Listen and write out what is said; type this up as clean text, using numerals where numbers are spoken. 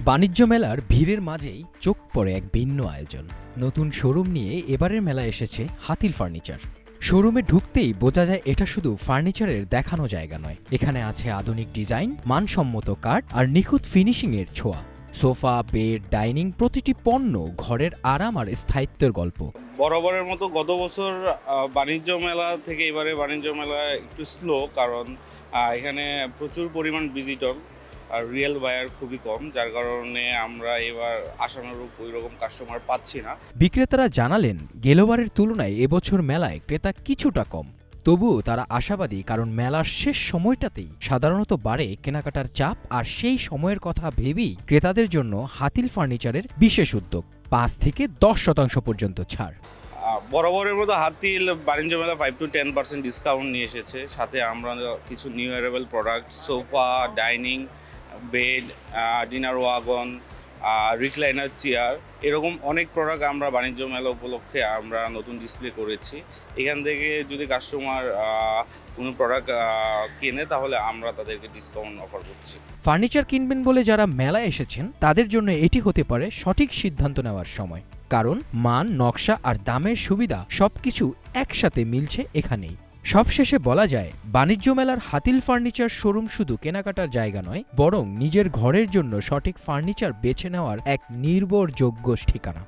বাণিজ্য মেলার ভিড়ের মাঝেই চোখ পড়ে এক ভিন্ন আয়োজন। নতুন শোরুম নিয়ে এবারের মেলায় এসেছে হাতিল ফার্নিচার। শোরুমে ঢুকতেই বোঝা যায় এটা শুধু ফার্নিচারের দেখানো জায়গা নয়, এখানে আছে আধুনিক ডিজাইন, মানসম্মত কাঠ আর নিখুঁত ফিনিশিংয়ের ছোঁয়া। সোফা, বেড, ডাইনিং, প্রতিটি পণ্য ঘরের আরাম আর স্থায়িত্বের গল্প। বরাবরের মতো গত বছর বাণিজ্য মেলা থেকে এবারে বাণিজ্য মেলা একটু স্লো, কারণ এখানে প্রচুর পরিমাণ ভিজিটর আর রিয়েল বায়ার খুবই কম, যার কারণে আমরা এবার আশানুরূপ ওই রকম কাস্টমার পাচ্ছি না। বিক্রেতারা জানালেন গেলোবারের তুলনায় এবছর মেলায় ক্রেতা কিছুটা কম। তবুও তারা আশাবাদী, কারণ মেলার শেষ সময়টাতেই সাধারণত বাড়ে কেনাকাটার চাপ, আর সেই সময়ের কথা ভেবেই ক্রেতাদের জন্য হাতিল ফার্নিচারের বিশেষ উদ্যোগ, 5 থেকে 10% পর্যন্ত ছাড়। বরাবরের মতো হাতিল বাণিজ্য মেলা 5 to 10% ডিসকাউন্ট নিয়ে এসেছে। সাথে আমরা কিছু new arrival product, sofa, dining, bed, dinner wagon, recliner chair, এরকম অনেক প্রোডাক্ট আমরা বাণিজ্য মেলা উপলক্ষে আমরা নতুন ডিসপ্লে করেছি। এখান থেকে যদি কাস্টমার কোনো প্রোডাক্ট কেনে তাহলে আমরা তাদেরকে ডিসকাউন্ট অফার করছি। ফার্নিচার কিনবেন বলে যারা মেলায় এসেছেন তাদের জন্য এটি হতে পারে সঠিক সিদ্ধান্ত নেওয়ার সময়, কারণ মান, নকশা আর দামের সুবিধা সবকিছু একসাথে মিলছে এখানেই। সবশেষে বলা যায়, বাণিজ্য মেলার হাতিল ফার্নিচার শোরুম শুধু কেনাকাটার জায়গা নয়, বরং নিজের ঘরের জন্য সঠিক ফার্নিচার বেছে নেওয়ার এক নির্ভরযোগ্য ঠিকানা।